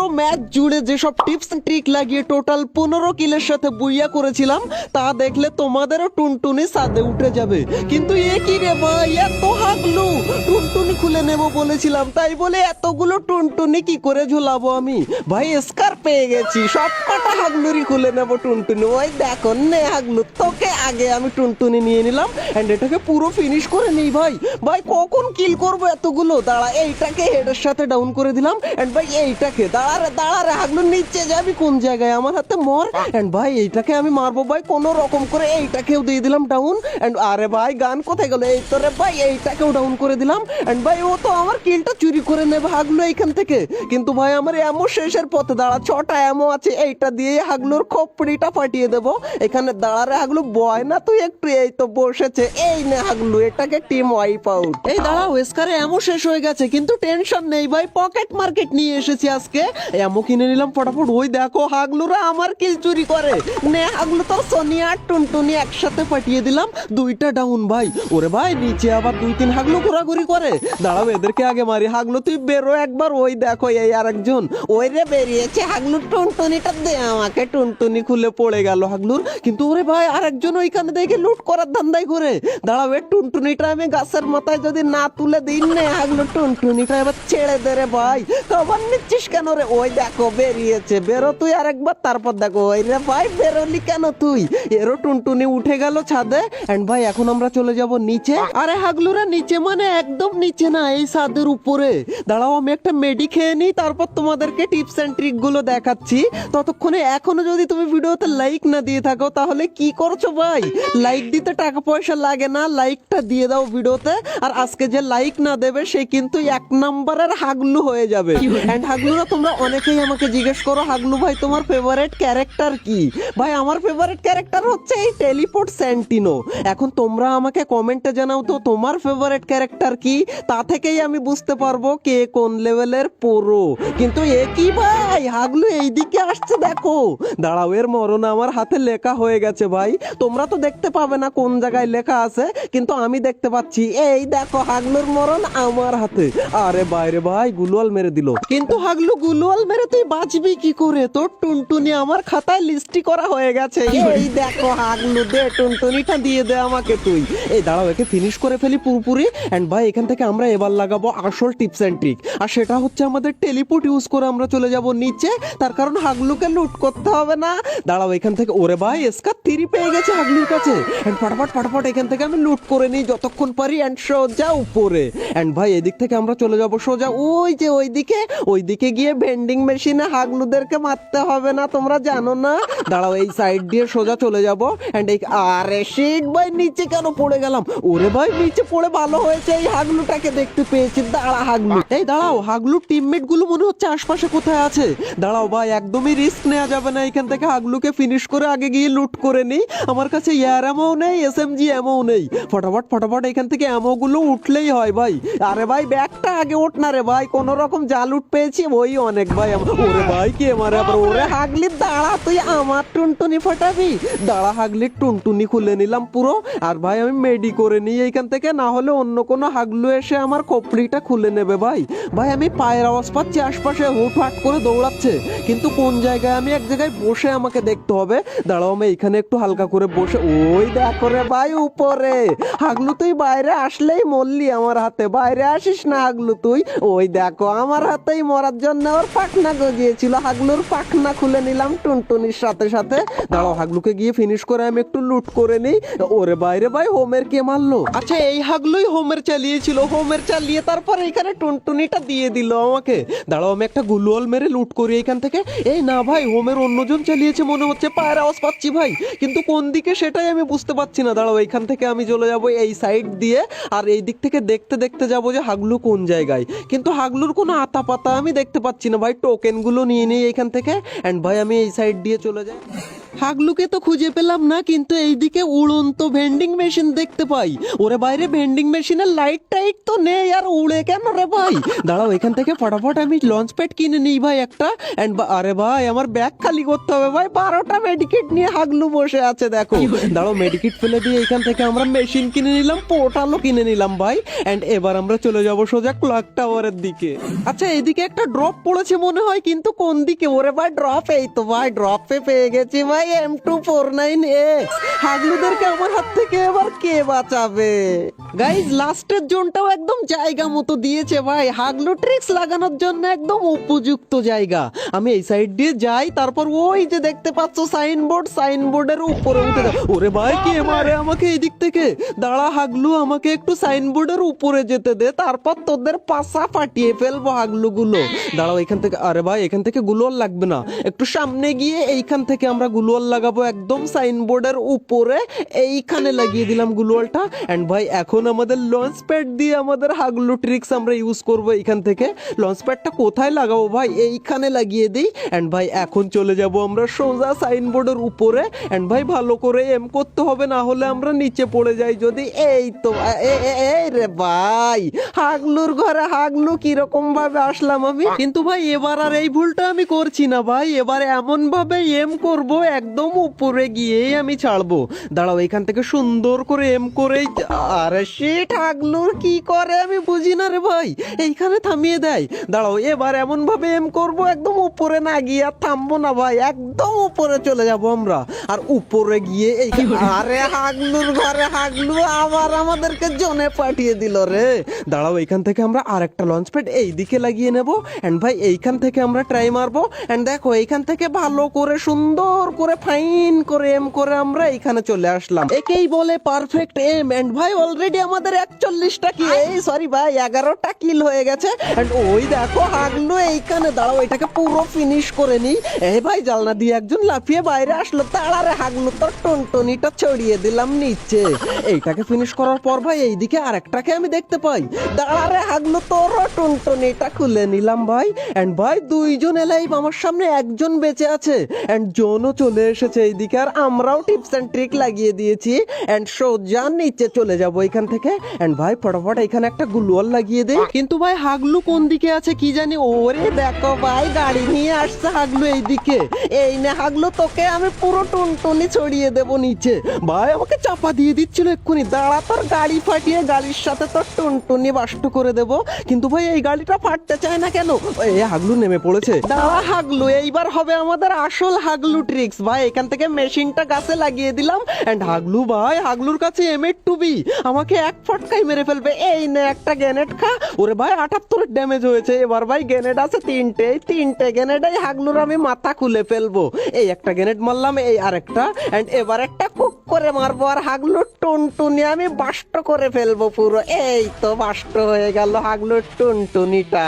পুরো ম্যাচ জুড়ে যেসব টিপস ট্রিক লাগিয়ে টোটাল 15 কিলের সাথে বুইয়া করেছিলাম তা দেখলে তোমাদেরও টুনটুনি সাদে উঠে যাবে। কিন্তু এ কি রে ভাই, এত হাগলু! টুনটুনি খুলে নেব বলেছিলাম, তাই বলে এতগুলো টুনটুনি কি করে ঝুলাবো আমি? ভাই স্কার পেয়ে গেছি, সব কটা হাগলুরি খুলে নেব টুনটুনি। ওই দেখো নে হাগলু, তোকে আগে আমি টুনটুনি নিয়ে নিলাম এন্ড এটাকে পুরো ফিনিশ করে নেই। ভাই ভাই কখন কিল করবো এতগুলো? দাঁড়া, এইটাকে হেডের সাথে ডাউন করে দিলাম এন্ড ভাই এইটাকে দাঁড়া রে হাগলু, নিচে যাবি কোন জায়গায়? আমার হাতে মর। এন্ড ভাই এইটাকে আমি মারবো ভাই কোনো রকম করে, এইটাকেও দিয়ে দিলাম ডাউন এন্ড আরে ভাই গান কোথায় গেল? এই তো রে ভাই, এইটাকেও ডাউন করে দিলাম এন্ড ভাই ও তো আমার কিলটা চুরি করে নেবে হাগলু এইখান থেকে। কিন্তু ভাই আমার এমো শেষের পথে, দাঁড়া 6টা এমো আছে, এইটা দিয়ে হাগলুর খোপড়িটা ফাটিয়ে দেবো এখানে। দাঁড়া রে হাগলু, বয় না তুই একটু, এই তো বসেছে, এই নে হাগলু, এটাকে টিম ওয়াইপ আউট। এই দাঁড়াও, এসকারে এমো শেষ হয়ে গেছে কিন্তু টেনশন নেই ভাই, পকেট মার্কেট নিয়ে এসেছি আজকে, এমো কিনে নিলাম ফটাফট। ওই দেখো হাগলুরা আমার কিল চুরি করে নে হাগলু, তোর সোনিয়া আর টুনটুনি একসাথে ফাটিয়ে দিলাম, 2টা ডাউন ভাই। ওরে ভাই নিচে আবার 2-3 হাগলু ঘোরাঘুরি করে, দাঁড়াও এদেরকে আগে মারি। হাগলু তুই বেরো একবার, ওই দেখো এই আরেকজন, ওই রে বেরিয়েছে হাগলু, টুনটুনিটা দে আমাকে। টুনটুনি খুলে পড়ে গেল হাগলুর, কিন্তু ওরে ভাই আরেকজন ওইখানে দেখে লুট করার ধান্দাই করে। দাঁড়াও এ টুনটুনিটা আমি গাছের মাথায় যদি না তুলে দিন নে হাগলু, টুনটুনিটা এবার ছেড়ে দে রে ভাই। কবার নিচ্ছিস কেন রে? ওই দেখো বেরিয়েছে, বেরো তুই আরেকবার। তারপর দেখো ওই রে ভাই, বেরোলি কেন তুই? এরও টুনটুনি উঠে গেল ছাদে এন্ড ভাই এখন আমরা চলে যাব নিচে। আরে হাগলুরা নিচে মানে একদম নিচে না, এই ছাদের উপরে। দাঁড়াও আমি একটা মেডি খেয়ে নিই, তারপর তোমাদেরকে টিপস এন্ড ট্রিক গুলো দেখাচ্ছি। ততক্ষণে এখনো যদি তুমি ভিডিওতে লাইক না দিয়ে থাকো তাহলে কি করছো ভাই? লাইক দিতে টাকা পয়সা লাগে না, লাইকটা দিয়ে দাও ভিডিওতে। আর আজকে যে লাইক না দেবে সে কিন্তু 1 নম্বরের হাগলু হয়ে যাবে। এন্ড হাগলুরা তোমরা অনেকেই আমাকে জিজ্ঞেস করো, হাগলু ভাই তোমার ফেভারিট ক্যারেক্টার কি? ভাই আমার ফেভারিট ক্যারেক্টার হচ্ছে এই টেলিপোর্ট স্যান্টিনো। এখন তোমরা আমাকে কমেন্টে জানাও তো তোমার ফেভারিট ক্যারেক্টার কি, তা থেকেই আমি বুঝতে পারবো কে কোন লেভেলের প্রো। কিন্তু এ কি ভাই, হাগলু এইদিকে আসছে দেখো। দাঁড়াও এর মরণ আমার হাতে লেখা হয়ে গেছে ভাই, তোমরা তো দেখতে পাবে না কোন জায়গায় লেখা আছে, কিন্তু আমি দেখতে পাচ্ছি। এই দেখো হাগলুর মরণ আমার হাতে। আরে বাইরে ভাই গুলওয়াল মেরে দিল, কিন্তু হাগলু গুলওয়াল মেরে তুই বাঁচবি কি করে? তোর টুনটুনি আমার খাতায় লিস্টি করা হয়ে গেছে। এই দেখো হাগলু, দে টুনটুনিটা দিয়ে দে আমাকে তুই। এই দাঁড়াও একে ফিনিশ করে ফেলি পুরোপুরি এন্ড ভাই এখান থেকে আমরা এবার লাগাবো আসল টিপস এন্ড ট্রিক, আর সেটা হচ্ছে আমাদের টেলিপোর্ট ইউজ করে আমরা চলে যাব নিচে, তার কারণ হাগলুকে লুট করতে হবে না। দাঁড়াও এখান থেকে, ওরে ভাই এসকার 3 পেয়ে গেছে হাগলুর কাছে এন্ড ফটাফট এখান থেকে আমি লুট করে নিই যতক্ষণ পারি এন্ড সোজা উপরে। এন্ড ভাই এদিক থেকে আমরা চলে যাব সোজা ওই যে ওইদিকে গিয়ে ভেন্ডিং মেশিনে হাগলুদেরকে মারতে হবে না, তোমরা জানো না। দাঁড়াও এই সাইড দিয়ে সোজা চলে যাব এন্ড এই, আরে শিট ভাই নিচে কেন পড়ে গেলাম? ওরে ভাই নিচে পড়ে ভালো হয়েছে, এই হাগলুটাকে দেখতে পেয়েছি। দাঁড়া হাগলু, এই দাঁড়াও, হাগলুর টিমমেট গুলো মনে হচ্ছে আশপাশে কোথায় আছে। দাঁড়াও ভাই একদমই রিস্ক নেওয়া যাবে না, এখান থেকে হাগলুকে ফিনিশ করে আগে গিয়ে লুট করে নিই। আমার কাছে এয়ার অ্যামো নেই, এসএমজি অ্যামো নেই। ফটাফট এখান থেকে অ্যামো গুলো উঠলেই হয় ভাই। আরে ভাই ব্যাগটা আগে ওঠ না রে ভাই, কোন রকম যা লুট পেয়েছি ওই অনেক ভাই আমার। ওরে ভাই কে মারে আবার? ওরে হাগলি দাঁড়া, তুই আমার টুনটুনি ফাটাবি? দাঁড়া হাগলির টুনটুনি খুলে নিলাম পুরো, আর ভাই আমি মেডি করে নিই এইখান থেকে, না হলে অন্য কোনো হাগলু এসে আমার খোপড়িটা খুলে নেবে ভাই। ভাই আমি পায়ের আওয়াজ পাচ্ছি আশপাশে, হুটহাট করে দৌড়াচ্ছে, কিন্তু কোন জায়গায়? আমি এক জায়গায় বসে আমাকে দেখতে হবে। দাঁড়াও আমি এখানে একটু হালকা করে বসে, ওই দেখো রে ভাই উপরে। হাগলু তুই বাইরে আসলেই মরলি আমার হাতে, বাইরে আসিস না হাগলু তুই। ওই দেখো আমার হাতেই মরার জন্য ওর পাখনা গজিয়েছিল, হাগলুর পাখনা খুলে নিলাম টুনটুনির সাথে সাথে। দাঁড়াও হাগলুকে গিয়ে ফিনিশ করে আমি একটু লুট করে নিই। ওরে বাইরে ভাই হোমের কে মারলো? আচ্ছা এই হাগলুই হোমের চালিয়েছিল, হোমের চালিয়ে তারপর এখানে টুনটুনিটা দিয়ে দিল আমাকে। দাঁড়াও আমি একটা গুলওয়াল মেরে লুট করি এখান থেকে। এই না ভাই হোমের অন্যজন চালিয়েছে মনে হচ্ছে, পায়ের আওয়াজ পাচ্ছি ভাই, কিন্তু কোন দিকে সেটাই আমি বুঝতে পারছি না। দাঁড়াও এখান থেকে আমি চলে যাব এই সাইড দিয়ে, আর এই দিক থেকে দেখতে যাবো যে হাগলু কোন জায়গায়, কিন্তু হাগলুর কোনো আতা পাতা আমি দেখতে পাচ্ছি না ভাই। টোকেন গুলো নিয়ে নিই এখান থেকে এন্ড ভাই আমি এই সাইড দিয়ে চলে যাই। হাগলুকে তো খুঁজে পেলাম না, কিন্তু এইদিকে উড়ন্ত ভেন্ডিং মেশিন দেখতে পাই। ওরে বাইরে ভেন্ডিং মেশিনের লাইট টাইট তো নেই, আর উড়ে কেন রে ভাই? দাঁড়াও, এখান থেকে ফটাফট আমি লঞ্চ প্যাড কিনে নিই ভাই একটা। আরে ভাই আমার ব্যাগ খালি করতে হবে ভাই, 12টা মেডিকেট নিয়ে হাগলু বসে আছে দেখো। দাঁড়াও, মেডিকেট ফেলে দিয়ে এখান থেকে আমরা মেশিন কিনে নিলাম, পোর্টালও কিনে নিলাম ভাই। এন্ড এবার আমরা চলে যাব সোজা ক্লক টাওয়ারের দিকে। আচ্ছা, এদিকে একটা ড্রপ পড়েছে মনে হয়, কিন্তু কোন দিকে? ওরে ভাই ড্রপ, এই তো ভাই ড্রপে পেয়ে গেছি ভাই M249X। হাগলুদেরকে আমার হাত থেকে এবার কে বাঁচাবে? গাইজ লাস্টের জোনটাও একদম জায়গা মতো দিয়েছে ভাই, হাগলু ট্রিক্স লাগানোর জন্য একদম উপযুক্ত জায়গা। আমি এই সাইড দিয়ে যাই, তারপর ওই যে দেখতে পাচ্ছ সাইনবোর্ড, সাইনবোর্ডের উপরে উঠে যাই। ওরে ভাই কে মারে আমাকে এই দিক থেকে? দাঁড়া হাগলু, আমাকে একটু সাইনবোর্ডের উপরে যেতে দে, তারপর তোদের পাশা ফাটিয়ে ফেলবো হাগলু গুলো। দাঁড়াও এখান থেকে, আরে ভাই এখান থেকে গুলোয়াল লাগবে না, একটু সামনে গিয়ে এইখান থেকে আমরা গুলোয়াল লাগাবো একদম সাইনবোর্ডের উপরে। এইখানে লাগিয়ে দিলাম গুলোয়ালটা। এন্ড ভাই এখন আমাদের লঞ্চ প্যাড দিয়ে আমাদের হাগলু ট্রিক্স আমরা ইউজ করবো এইখান থেকে। লঞ্চ প্যাডটা কোথায় লাগাবো ভাই? এইখানে লাগিয়ে দিই। এন্ড ভাই এখন চলে যাব আমরা সোজা সাইনবোর্ডের উপরে। এন্ড ভাই ভালো করে এম করতে হবে, না হলে আমরা নিচে পড়ে যাই যদি। এই তো এই রে ভাই, হাগলুর ঘরে হাগলু কিরকম ভাবে আসলাম আমি। কিন্তু ভাই এবার আর এই ভুলটা আমি করছি না ভাই, এবার এমন ভাবে এম করব একদম উপরে গিয়েই আমি ছাড়বো। দাঁড়াও এখান থেকে সুন্দর করে এম করে, আরে শিট, হাগলুর কি করে আমি বুঝি না রে ভাই, এইখানে থামিয়ে দেয়। দাঁড়াও এবার এমন ভাবে এম করব একদম উপরে না গিয়ে আর থামবো না ভাই, একদম উপরে চলে যাব আমরা। আর উপরে গিয়ে এই, আরে হাগলুর ঘরে হাগলু আবার আমাদেরকে জোনে পাঠিয়ে দিল রে। দাঁড়াও এখান থেকে আমরা আরেকটা লঞ্চ প্যাড এই দিকে লাগিয়ে নেব। এন্ড ভাই এইখান থেকে আমরা ট্রাই মারবো। এন্ড দেখো এইখান থেকে ভালো করে সুন্দর করে ফাইন করে এম করে আমরা এইখানে চলে আসলাম। একেই বলে পারফেক্ট এম। এন্ড ভাই অলরেডি আমাদের 41টা কি, এই সরি ভাই 11টা কিল হয়ে গেছে। এন্ড ওই দেখো হাগলু এইখানে। দাঁড়াও এটাকে পুরো ফিনিশ করে নি। এই ভাই জানলা দিয়ে একজন লাফিয়ে বাইরে আসলো, তাড়ারে হাগলু তোর টুনটুনিটা ছড়িয়ে দিলাম নিচে। এইটাকে ফিনিশ করার পর ভাই এইদিকে আরেকটাকে আমি দেখতে পাই, দাঁড়ারে হাগলু তোর টুনটুনিটা খুলে নিলাম ভাই। এন্ড ভাই দুইজন এলাইভ, আমার সামনে একজন বেঁচে আছে। এন্ড জোনও চলে এসেছে এইদিকে, আর আমরাও টিপস এন্ড ট্রিক লাগিয়ে দিয়েছি। এন্ড সোজা নিচে চলে যাবো এখান থেকে। এন্ড ভাই ফটাফট এখানে একটা গুলওয়াল লাগিয়ে দে। কিন্তু ভাই হাগলু কোন দিকে আছে কি জানি? ওরে দেখো ভাই গাড়ি নিয়ে আসছে হাগলু এইদিকে। এই নে হাগলু, তোকে আমি পুরো টুনটুনি ছড়িয়ে দেবো নিচে। ভাই আমাকে চাপা দিয়ে দিচ্ছিল এক্ষুনি, দাঁড়া তোর গাড়ি ফাটিয়ে গাড়ির সাথে তোর টুনটুনি বাষ্ট করে দেবো। কিন্তু ভাই এই গাড়িটা ফাটতে চায় না কেন? এই হাগলু নেমে পড়েছে। দাঁড়া হাগলু, এইবার হবে আমাদের আসল হাগলু ট্রিক্স ভাই। এখান থেকে মেশিনটা গাছে লাগিয়ে দিলাম। এন্ড হাগলু ভাই, হাগলুর কাছে M8 আমাকে এক ফটকায় মেরে ফেলবে। এই নে একটা গ্রেনেড খা। ওরে ভাই 78 ড্যামেজ হয়েছে। এবার ভাই গ্রেনেড আছে তিনটে গ্রেনেডাই হাগলুর আমি মাথা খুলে ফেলবো। এই একটা গ্রেনেড মারলাম, এই আরেকটা। এন্ড এবার একটা কুক করে মারবো, আর হাগলুর টুনটুনি আমি বাষ্ট করে ফেলবো পুরো। এই তো বাষ্ট হয়ে গেল হাগলুর টুনটুনিটা।